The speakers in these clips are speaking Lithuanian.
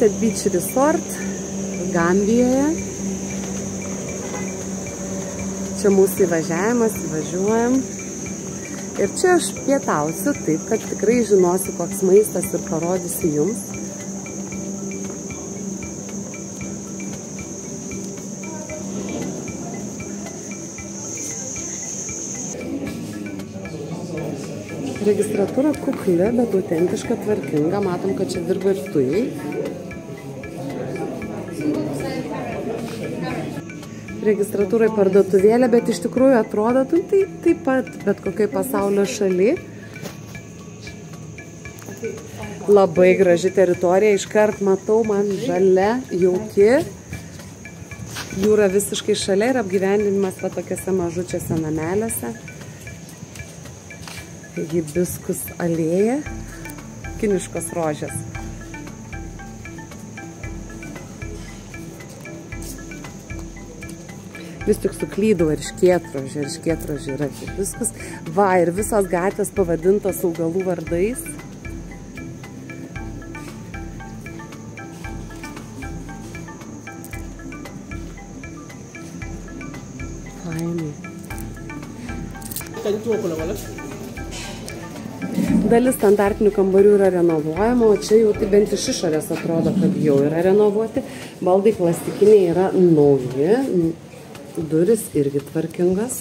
Sunset Beach Resort Gambijoje. Čia mūsų įvažiavimas, įvažiuojam. Ir čia aš pietausiu taip, kad tikrai žinosiu, koks maistas ir parodysiu jums. Registratūra kukli, bet autentiška, tvarkinga. Matom, kad čia dirba ir tujai. Registratūrai parduotuvėlė, bet iš tikrųjų atrodo tai taip pat bet kokiai pasaulio šaly. Labai graži teritorija, iškart matau, man žalia, jauki. Jūra visiškai šalia ir apgyvendinimas va tokiuose mažučiuose nameliuose. Hibiskus alėja, kiniškos rožės. Vis tik suklydau erškėtrožė yra hibiskus. Va, ir visos gatvės pavadintos augalų vardais. Fainai. Dalis standartinių kambarių yra renovuojama, o čia jau tai bent iš išorės atrodo, kad jau yra renovuoti. Baldai plastikiniai yra nauji, duris irgi tvarkingas.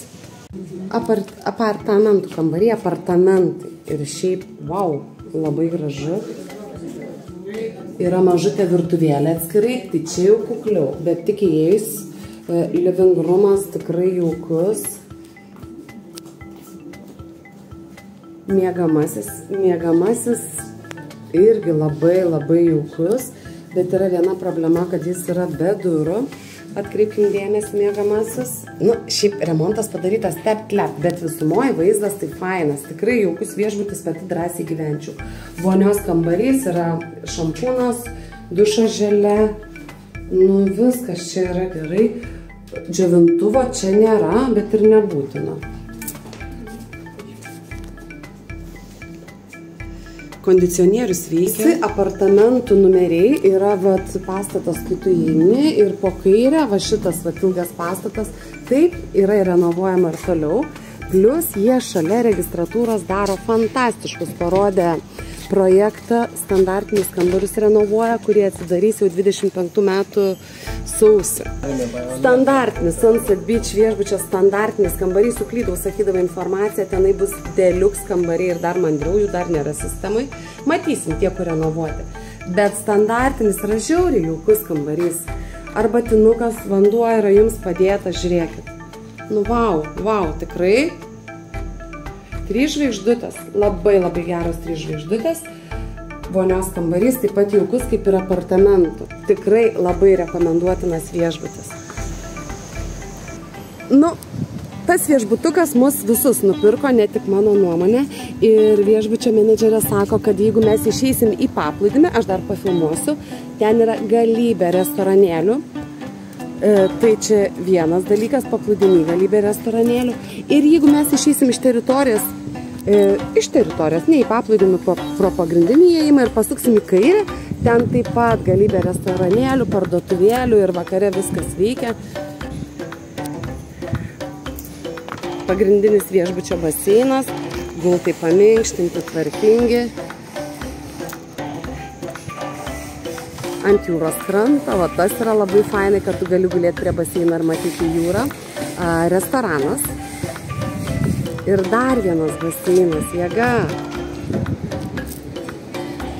Apartamentų kambariai, apartamentai. Ir šiaip, wow, labai gražu. Yra mažutė virtuvėlė atskirai, tai čia jau kukliau, bet tik įėjus, living roomas tikrai jaukus. Miegamasis irgi labai jaukus, bet yra viena problema, kad jis yra be durų. Atkreipkim dėmesį miegamasis. Nu, šiaip remontas padarytas tep-tlep, bet visumoje vaizdas tai fainas. Tikrai jaukus viešbutis, pati drąsiai gyvenčiau. Vonios kambarys yra šampūnas, dušo želė. Nu, viskas čia yra gerai. Džiovintuvo čia nėra, bet ir nebūtina. Kondicionierius veikia. Apartamentų numeriai yra pastatas, kai tu įeini ir po kairę, šitas ilgas pastatas, taip yra renovuojama ir toliau. Plius jie šalia registratūros daro fantastiškus, parodė projektą, standartinius kambarius renovuoja, kurie atsidarys jau 25 metų sausį. Standartinis Sunset Beach viešbučio standartinis kambarys, suklydau sakydama informaciją, tenai bus deluxe kambariai ir dar mandriau, jų dar nėra sistemai. Matysim tie, kur renovuoti. Bet standartinis yra žiauriai jaukus kambarys. Arbatinukas, vanduo yra jums padėta, žiūrėkit. Nu, wow, tikrai. 3 žvaigždutės, labai geros 3 žvaigždutės. Vonios kambarys taip pat jaukus kaip ir apartamentų. Tikrai labai rekomenduotinas viešbutis. Nu, tas viešbutukas mus visus nupirko, ne tik mano nuomonė. Ir viešbučio menedžerė sako, kad jeigu mes išeisim į paplūdimį, aš dar pafilmuosiu, ten yra galybė restoranėlių. Tai čia vienas dalykas, paplūdimy galybė restoranėlių. Ir jeigu mes išeisim iš teritorijos, ne į paplūdimį, pro pagrindinį įėjimą ir pasuksim į kairę, ten taip pat galybė restoranėlių, parduotuvėlių ir vakare viskas veikia. Pagrindinis viešbučio baseinas, gultai paminkštinti, tvarkingi. Ant jūros kranto, va tas yra labai fainai, kad tu gali gulėti prie baseino ir matyti jūrą. Restoranas. Ir dar vienas baseinas, jėga.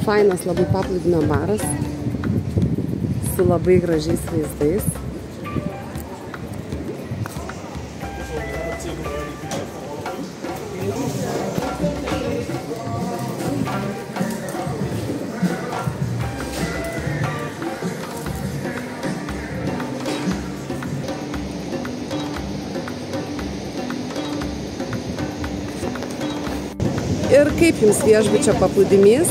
Fainas labai paplūdimio baras su labai gražiais vaizdais. Ir kaip jums viešbučio paplūdimys?